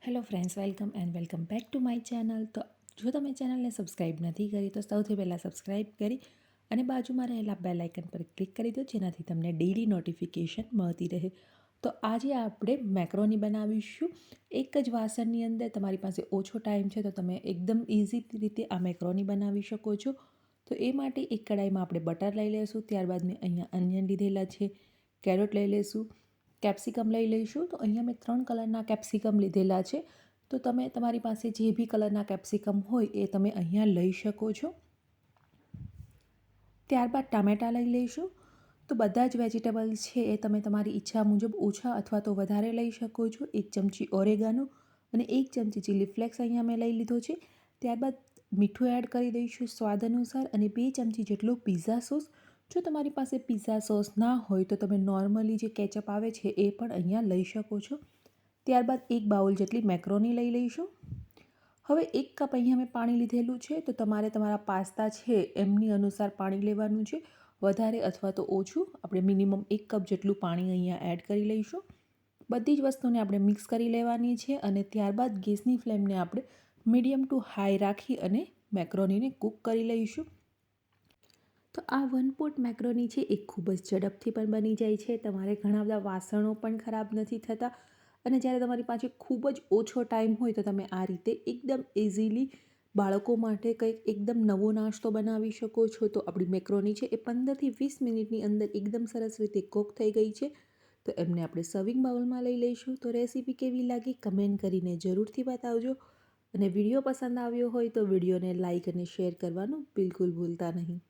Hello friends, welcome back to my channel. તો જો તમે ચેનલને સબસ્ક્રાઈબ નથી કરી તો સૌથી પહેલાં સબસ્ક્રાઈબ કરી અને બાજુમાં રહેલા બેલ આઇકન પર ક્લિક કરી દો, જેનાથી તમને ડેઇલી નોટિફિકેશન મળતી રહે. તો આજે આપણે મેક્રોની બનાવીશું. એક જ વાસણની અંદર તમારી પાસે ઓછો ટાઈમ છે તો તમે એકદમ ઇઝી રીતે આ મેક્રોની બનાવી શકો છો. તો એ માટે એક કડાઈમાં આપણે બટર લઈ લઈશું. ત્યારબાદ મેં અહીંયા અનિયન લીધેલા છે, કેરોટ લઈ લઈશું, કેપ્સિકમ લઈ લઈશું. તો અહીંયા મેં 3 કલરના કેપ્સિકમ લીધેલા છે. તો તમે તમારી પાસે જે બી કલરના કેપ્સિકમ હોય એ તમે અહીંયા લઈ શકો છો. ત્યારબાદ ટામેટાં લઈ લઈશું. તો બધા જ વેજીટેબલ છે એ તમે તમારી ઈચ્છા મુજબ ઓછા અથવા તો વધારે લઈ શકો છો. 1 ચમચી ઓરેગાનો અને 1 ચમચી ચીલી ફ્લેક્સ અહીંયા મેં લઈ લીધો છે. ત્યારબાદ મીઠું એડ કરી દઈશું સ્વાદ અનુસાર અને 2 ચમચી જેટલો પિઝા સોસ. જો તમારી પાસે પિઝા સોસ ના હોય તો તમે નોર્મલી જે કેચઅપ આવે છે એ પણ અહીંયા લઈ શકો છો. ત્યારબાદ 1 બાઉલ જેટલી મેક્રોની લઈ લઈશું. હવે 1 કપ અહીંયા મેં પાણી લીધેલું છે. તો તમારે તમારા પાસ્તા છે એમની અનુસાર પાણી લેવાનું છે, વધારે અથવા તો ઓછું. આપણે મિનિમમ 1 કપ જેટલું પાણી અહીંયા એડ કરી લઈશું. બધી જ વસ્તુને આપણે મિક્સ કરી લેવાની છે અને ત્યારબાદ ગેસની ફ્લેમને આપણે મીડિયમ ટુ હાઈ રાખી અને મેક્રોનીને કૂક કરી લઈશું. તો આ 1 પોટ મેક્રોની છે એ ખૂબ જ ઝડપથી પણ બની જાય છે. તમારે ઘણા બધા વાસણો પણ ખરાબ નથી થતા અને જ્યારે તમારી પાસે ખૂબ જ ઓછો ટાઈમ હોય તો તમે આ રીતે એકદમ ઇઝીલી બાળકો માટે કંઈક એકદમ નવો નાસ્તો બનાવી શકો છો. તો આપણી મેક્રોની છે એ 15થી 20 મિનિટની અંદર એકદમ સરસ રીતે કૂક થઈ ગઈ છે. તો એમને આપણે સર્વિંગ બાઉલમાં લઈ લઈશું. તો રેસીપી કેવી લાગી કમેન્ટ કરીને જરૂરથી બતાવજો અને વિડીયો પસંદ આવ્યો હોય તો વિડીયોને લાઇક અને શેર કરવાનું બિલકુલ ભૂલતા નહીં.